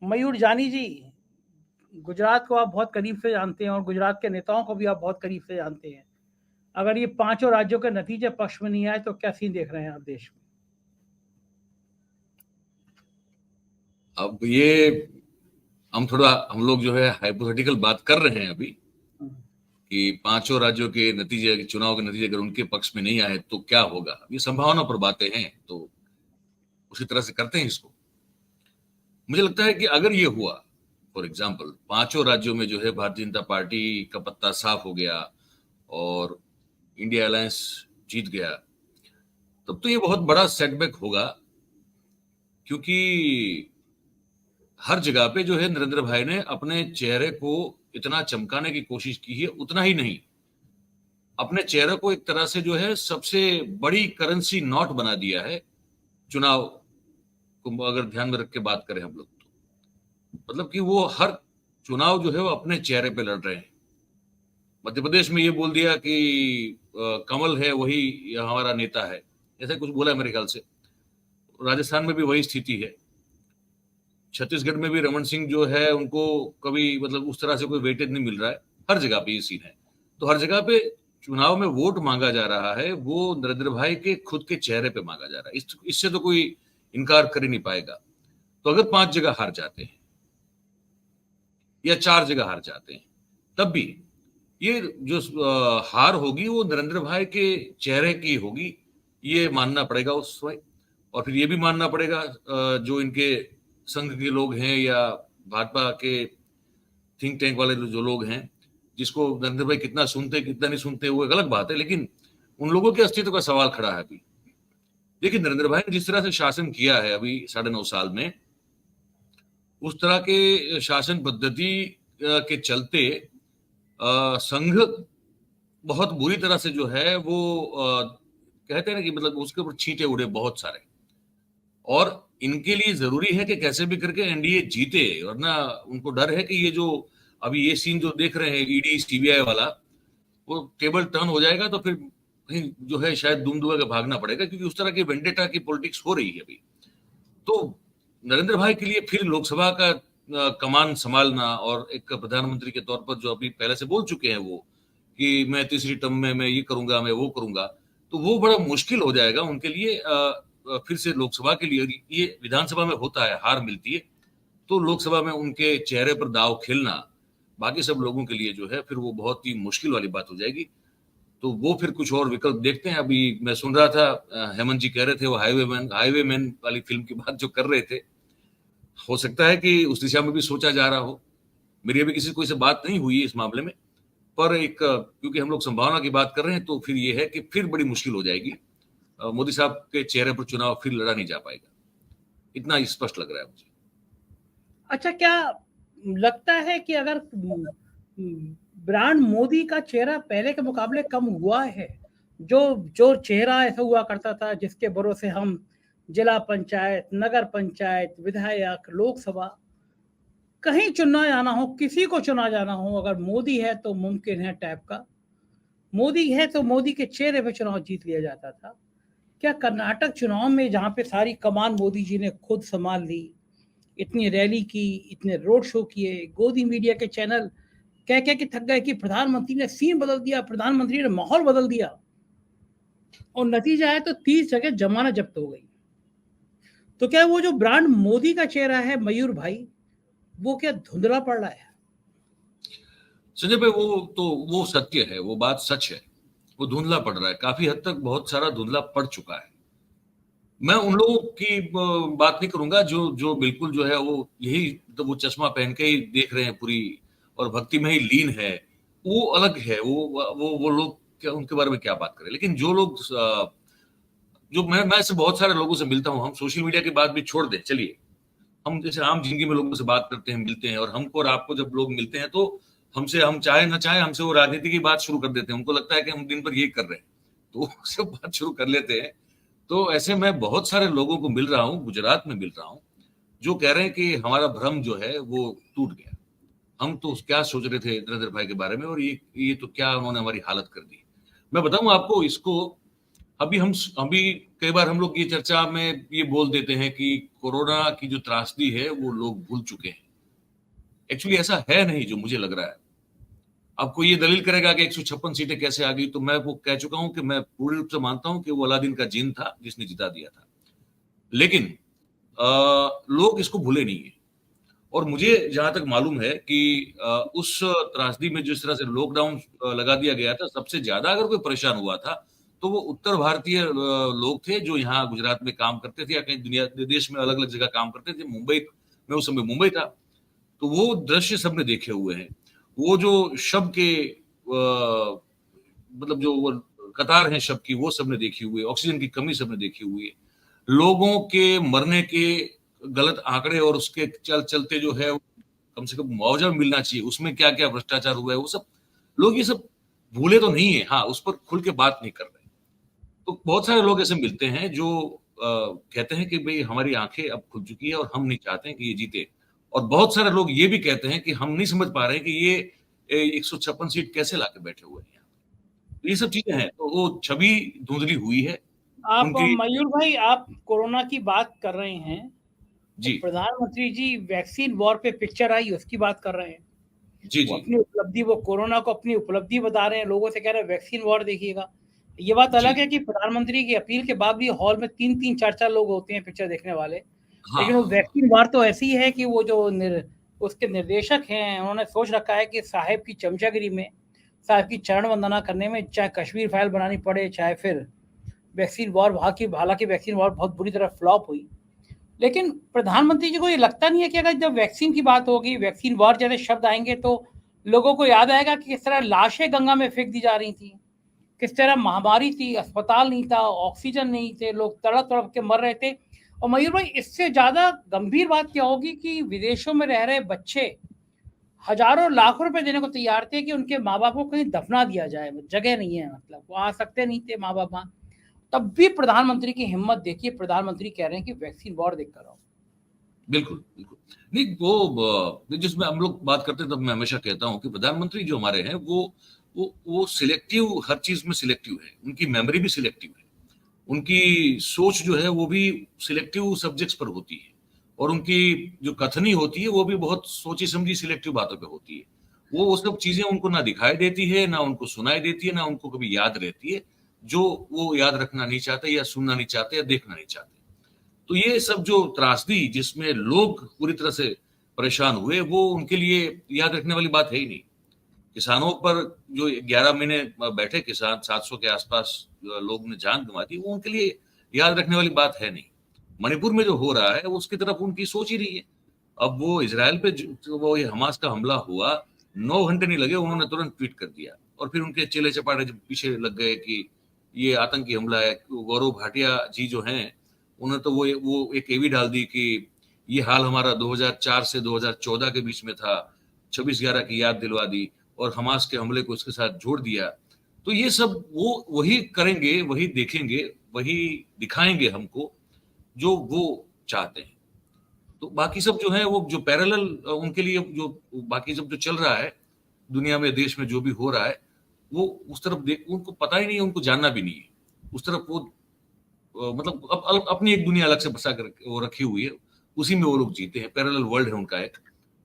मयूर जानी जी, गुजरात को आप बहुत करीब से जानते हैं और गुजरात के नेताओं को भी आप बहुत करीब से जानते हैं। अगर ये पांचों राज्यों के नतीजे पक्ष में नहीं आए तो क्या सीन देख रहे हैं आप देश में? अब ये हम लोग जो है हाइपोथेटिकल बात कर रहे हैं अभी कि पांचों राज्यों के नतीजे, चुनाव के नतीजे अगर उनके पक्ष में नहीं आए तो क्या होगा। ये संभावना पर बातें हैं, तो उसी तरह से करते हैं इसको। मुझे लगता है कि अगर ये हुआ, फॉर एग्जाम्पल पांचों राज्यों में जो है भारतीय जनता पार्टी का पत्ता साफ हो गया और इंडिया अलायंस जीत गया, तब तो ये बहुत बड़ा सेटबैक होगा, क्योंकि हर जगह पे जो है नरेंद्र भाई ने अपने चेहरे को इतना चमकाने की कोशिश की है। उतना ही नहीं, अपने चेहरे को एक तरह से जो है सबसे बड़ी करेंसी नोट बना दिया है चुनाव को अगर ध्यान में रख के बात करें हम लोग तो। मतलब कि वो हर चुनाव जो है वो अपने चेहरे पे लड़ रहे हैं। मध्य प्रदेश में ये बोल दिया कि कमल है वही हमारा नेता है, ऐसा कुछ बोला है मेरे ख्याल से। राजस्थान में भी वही स्थिति है। छत्तीसगढ़ में भी रमन सिंह जो है उनको कभी मतलब उस तरह से कोई वेटेज नहीं मिल रहा है। हर जगह पे ये सीन है। तो हर जगह पे चुनाव में वोट मांगा जा रहा है, वो नरेंद्र भाई के खुद के चेहरे पे मांगा जा रहा है। इससे तो कोई इनकार कर ही नहीं पाएगा। तो अगर 5 जगह हार जाते हैं या 4 जगह हार जाते हैं, तब भी ये जो हार होगी वो नरेंद्र भाई के चेहरे की होगी, ये मानना पड़ेगा उस समय। और फिर ये भी मानना पड़ेगा जो इनके संघ के लोग हैं या भाजपा के थिंक टैंक वाले जो लोग हैं, जिसको नरेंद्र भाई कितना सुनते कितना नहीं सुनते वो एक अलग बात है, लेकिन उन लोगों के अस्तित्व का सवाल खड़ा है अभी। देखिए, नरेंद्र भाई ने जिस तरह से शासन किया है अभी 9.5 साल में, उस तरह के शासन पद्धति के चलते संघ बहुत बुरी तरह से जो है वो कहते हैं ना कि मतलब उसके ऊपर छींटे उड़े बहुत सारे। और इनके लिए जरूरी है कि कैसे भी करके एनडीए जीते, वरना उनको डर है कि ये जो अभी ये सीन जो देख रहे हैं ईडी सीबीआई वाला, वो टेबल टर्न हो जाएगा तो फिर कहीं जो है शायद दुम दुआ के भागना पड़ेगा, क्योंकि उस तरह की वेंडेटा की पॉलिटिक्स हो रही है अभी। तो नरेंद्र भाई के लिए फिर लोकसभा का कमान संभालना, और एक प्रधानमंत्री के तौर पर जो अभी पहले से बोल चुके हैं वो कि मैं तीसरी टर्म में मैं ये करूंगा मैं वो करूंगा, तो वो बड़ा मुश्किल हो जाएगा उनके लिए। फिर से लोकसभा के लिए ये विधानसभा में होता है, हार मिलती है, तो लोकसभा में उनके चेहरे पर दाव खेलना बाकी सब लोगों के लिए जो है फिर वो बहुत ही मुश्किल वाली बात हो जाएगी। तो वो फिर कुछ और विकल्प देखते हैं। अभी मैं सुन रहा था हेमंत जी कह रहे थे वो हाईवेमैन वाली फिल्म की बात जो कर रहे थे, हो सकता है कि उस दिशा में भी सोचा जा रहा हो। मेरी अभी किसी कोई से बात नहीं हुई इस मामले में, पर एक क्योंकि हम लोग संभावना की बात कर रहे हैं, तो फिर ये है कि फिर बड़ी मुश्किल हो जाएगी। मोदी साहब के चेहरे पर चुनाव फिर लड़ा नहीं जा पाएगा, इतना स्पष्ट लग रहा है मुझे। अच्छा, क्या लगता है कि अगर ब्रांड मोदी का चेहरा पहले के मुकाबले कम हुआ है? जो जो चेहरा ऐसा हुआ करता था जिसके भरोसे हम जिला पंचायत, नगर पंचायत, विधायक, लोकसभा कहीं चुना जाना हो, किसी को चुना जाना हो, अगर मोदी है तो मुमकिन है टाइप का। मोदी है तो मोदी के चेहरे पे चुनाव जीत लिया जाता था। क्या कर्नाटक चुनाव में जहां पे सारी कमान मोदी जी ने खुद संभाल ली, इतनी रैली की, इतने रोड शो किए, गोदी मीडिया के चैनल कह के थक गए कि प्रधानमंत्री ने सीन बदल दिया, प्रधानमंत्री ने माहौल बदल दिया, और नतीजा है तो 30 जगह जमानत जब्त हो गई। तो क्या वो जो ब्रांड मोदी का चेहरा है मयूर भाई, वो क्या धुंधला पड़ रहा है? संजय भाई, वो सत्य है, वो बात सच है, वो धुंधला पड़ रहा है, काफी हद तक बहुत सारा धुंधला पड़ चुका है। मैं उन लोगों की बात नहीं करूंगा जो जो बिल्कुल जो है वो यही तो वो चश्मा पहन के ही देख रहे हैं पूरी और भक्ति में ही लीन है, वो अलग है। वो लोग क्या, उनके बारे में क्या बात करें। लेकिन जो लोग जो मैं ऐसे बहुत सारे लोगों से मिलता हूँ, हम सोशल मीडिया की बात भी छोड़ दें, चलिए हम जैसे आम जिंदगी में लोगों से बात करते हैं, मिलते हैं, और हमको और आपको जब लोग मिलते हैं तो हमसे, हम चाहे ना चाहे, हमसे वो राजनीति की बात शुरू कर देते हैं। उनको लगता है कि हम दिन भर यही कर रहे हैं, तो उससे बात शुरू कर लेते हैं। तो ऐसे मैं बहुत सारे लोगों को मिल रहा हूँ, गुजरात में मिल रहा हूँ, जो कह रहे हैं कि हमारा भ्रम जो है वो टूट गया। हम तो क्या सोच रहे थे नरेंद्र भाई के बारे में, और ये तो क्या उन्होंने हमारी हालत कर दी। मैं बताऊं आपको, इसको अभी कई बार हम लोग ये चर्चा में ये बोल देते हैं कि कोरोना की जो त्रासदी है वो लोग भूल चुके हैं। एक्चुअली ऐसा है नहीं जो मुझे लग रहा है। आपको ये दलील करेगा कि 156 सीटें कैसे आ गई, तो मैं वो कह चुका हूं कि मैं पूरी रूप से मानता हूं कि वो अलादीन का जिन था जिसने जिता दिया था। लेकिन लोग इसको भूले नहीं है। और मुझे जहां तक मालूम है कि उस त्रासदी में जिस तरह से लॉकडाउन लगा दिया गया था, सबसे ज्यादा अगर कोई परेशान हुआ था तो वो उत्तर भारतीय लोग थे जो यहाँ गुजरात में काम करते थे या कहीं दुनिया देश में अलग अलग जगह काम करते थे। मुंबई में उस समय मुंबई था, तो वो दृश्य सबने देखे हुए हैं। वो जो शब के मतलब जो वो कतार है शब की, वो सबने देखी हुई है। ऑक्सीजन की कमी सबने देखी हुई है। लोगों के मरने के गलत आंकड़े और उसके चलते जो है कम से कम मुआवजा मिलना चाहिए, उसमें क्या क्या भ्रष्टाचार हुआ है, वो सब लोग ये सब भूले तो नहीं है। हाँ, उस पर खुल के बात नहीं कर रहे। तो बहुत सारे लोग ऐसे मिलते हैं जो कहते हैं कि भाई हमारी आंखें अब खुल चुकी है और हम नहीं चाहते हैं कि ये जीते। और बहुत सारे लोग ये भी कहते हैं कि हम नहीं समझ पा रहे हैं कि ये 156 सीट कैसे लाके बैठे हुए हैं यहाँ। तो ये सब चीजें हैं, तो वो छवि धुंधली हुई है आप उनकी। मयूर भाई, आप कोरोना की बात कर रहे हैं, तो जी प्रधानमंत्री जी वैक्सीन वॉर पे पिक्चर आई उसकी बात कर रहे हैं। जी वो जी अपनी उपलब्धि, वो कोरोना को अपनी उपलब्धि बता रहे हैं, लोगों से कह रहे हैं वैक्सीन वॉर देखिएगा। ये बात जी। अलग है कि प्रधानमंत्री की अपील के बाद भी हॉल में 3-3 4-4 लोग होते हैं पिक्चर देखने वाले। हाँ लेकिन वो वैक्सीन वॉर तो ऐसी है कि वो जो उसके निर्देशक हैं, उन्होंने सोच रखा है कि साहेब की चमचागिरी में, साहब की चरण वंदना करने में, चाहे कश्मीर फाइल बनानी पड़े, चाहे फिर वैक्सीन वॉर, हालांकि वैक्सीन वॉर बहुत बुरी तरह फ्लॉप हुई। लेकिन प्रधानमंत्री जी को ये लगता नहीं है कि अगर जब वैक्सीन की बात होगी, वैक्सीन वॉर जैसे शब्द आएंगे, तो लोगों को याद आएगा कि किस तरह लाशें गंगा में फेंक दी जा रही थी, किस तरह महामारी थी, अस्पताल नहीं था, ऑक्सीजन नहीं थे, लोग तड़प तड़प के मर रहे थे। और मयूर भाई, इससे ज्यादा गंभीर बात क्या होगी कि विदेशों में रह रहे बच्चे हजारों लाखों रुपए देने को तैयार थे कि उनके माँ बाप को कहीं दफना दिया जाए, जगह नहीं है, मतलब वो आ सकते नहीं थे माँ बाप वहां। तब भी प्रधानमंत्री की हिम्मत देखिए, प्रधानमंत्री कह रहे हैं कि वैक्सीन वॉर देखकर आओ। बिल्कुल बिल्कुल। नहीं, वो जिसमें हम लोग बात करते हैं, तब मैं हमेशा कहता हूं कि प्रधानमंत्री जो हमारे हैं वो सिलेक्टिव, हर चीज में सिलेक्टिव है। उनकी मेमोरी भी सिलेक्टिव है, उनकी सोच जो है वो भी सिलेक्टिव सब्जेक्ट्स पर होती है, और उनकी जो कथनी होती है वो भी बहुत सोची समझी सिलेक्टिव बातों पे होती है। वो सब चीजें उनको ना दिखाई देती है, ना उनको सुनाई देती है, ना उनको कभी याद रहती है जो वो याद रखना नहीं चाहते या सुनना नहीं चाहते या देखना नहीं चाहते। तो ये सब जो त्रासदी जिसमें लोग पूरी तरह से परेशान हुए, वो उनके लिए याद रखने वाली बात है ही नहीं। किसानों पर जो 11 महीने बैठे किसान, 700 के आसपास लोग ने जान गंवा दी, वो उनके लिए याद रखने वाली बात है नहीं। मणिपुर में जो हो रहा है उसकी तरफ उनकी सोच ही नहीं है। अब वो इसराइल पे वो ये हमास का हमला हुआ, 9 घंटे नहीं लगे, उन्होंने तुरंत ट्वीट कर दिया, और फिर उनके चेले चपाटे जब पीछे लग गए कि ये आतंकी हमला है। गौरव भाटिया जी जो हैं, उन्होंने तो वो एक एवी डाल दी कि ये हाल हमारा 2004 से 2014 के बीच में था, 26/11 की याद दिलवा दी और हमास के हमले को इसके साथ जोड़ दिया। तो ये सब वो वही करेंगे, वही देखेंगे, वही दिखाएंगे हमको जो वो चाहते हैं। तो बाकी सब जो है वो जो पैरेलल उनके लिए जो बाकी सब जो चल रहा है दुनिया में, देश में जो भी हो रहा है, वो उस तरफ देख उनको पता ही नहीं है, उनको जानना भी नहीं है उस तरफ। वो मतलब अपनी एक दुनिया अलग से बसा कर वो रखी हुई है, उसी में वो लोग जीते हैं। पैरेलल वर्ल्ड है उनका एक,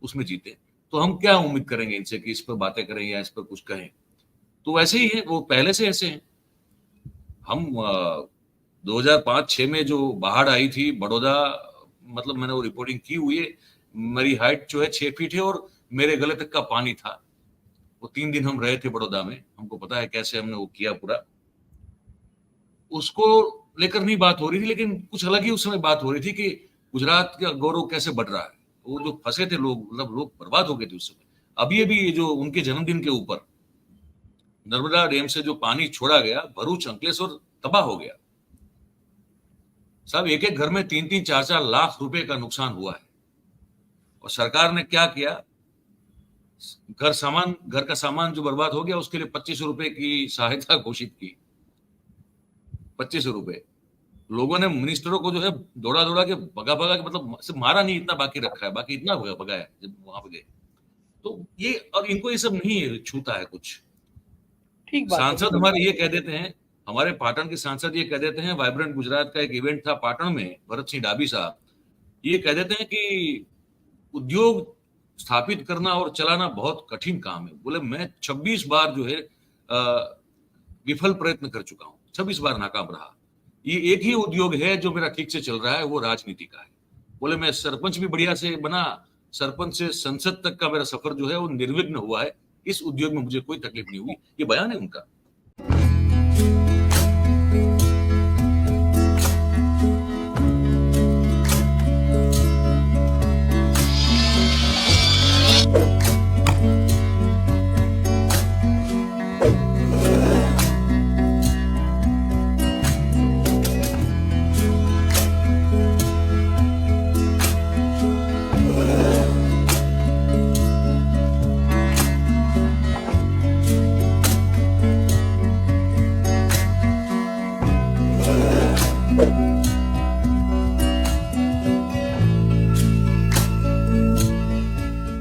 उसमें जीते हैं। तो हम क्या उम्मीद करेंगे इनसे कि इस पर बातें करें या इस पर कुछ कहें? तो वैसे ही है, वो पहले से ऐसे हैं। हम 2005-6 में जो बाढ़ आई थी बड़ौदा, मतलब मैंने वो रिपोर्टिंग की हुई है। मेरी हाइट जो है 6 फीट है और मेरे गले तक का पानी था। वो 3 दिन हम रहे थे बड़ौदा में, हमको पता है कैसे हमने वो किया पूरा। उसको लेकर नहीं बात हो रही थी, लेकिन कुछ अलग ही उस समय बात हो रही थी कि गुजरात का गौरव कैसे बढ़ रहा है। वो जो फंसे थे लोग, मतलब लोग बर्बाद हो गए थे उस समय। अभी ये जो उनके जन्मदिन के ऊपर नर्मदा डैम से जो पानी छोड़ा गया, भरूच अंकलेश्वर तबाह हो गया साहब। एक एक घर में 3-3 4-4 लाख रुपए का नुकसान हुआ है। और सरकार ने क्या किया, घर का सामान जो बर्बाद हो गया उसके लिए 25 रुपए की सहायता घोषित की। 25 रुपए लोगों ने मिनिस्टरों को जो है दौड़ा दौड़ा के भगा भगा के, मतलब सिर्फ मारा नहीं, इतना बाकी रखा है, बाकी इतना भगाया जब वहां पे गए। तो ये, और इनको ये सब नहीं छूता है कुछ। ठीक बात है, सांसद ठीक हमारे बात ये है। कह देते हैं, हमारे पाटन के सांसद ये कह देते हैं, वाइब्रेंट गुजरात का एक इवेंट था पाटन में, भरत सिंह डाबी साहब ये कह देते हैं कि उद्योग स्थापित करना और चलाना बहुत कठिन काम है। बोले मैं 26 बार जो है विफल प्रयत्न कर चुका हूं, 26 बार नाकाम रहा। ये एक ही उद्योग है जो मेरा ठीक से चल रहा है, वो राजनीति का है। बोले मैं सरपंच भी बढ़िया से बना, सरपंच से संसद तक का मेरा सफर जो है वो निर्विघ्न हुआ है, इस उद्योग में मुझे कोई तकलीफ नहीं हुई। ये बयान है उनका।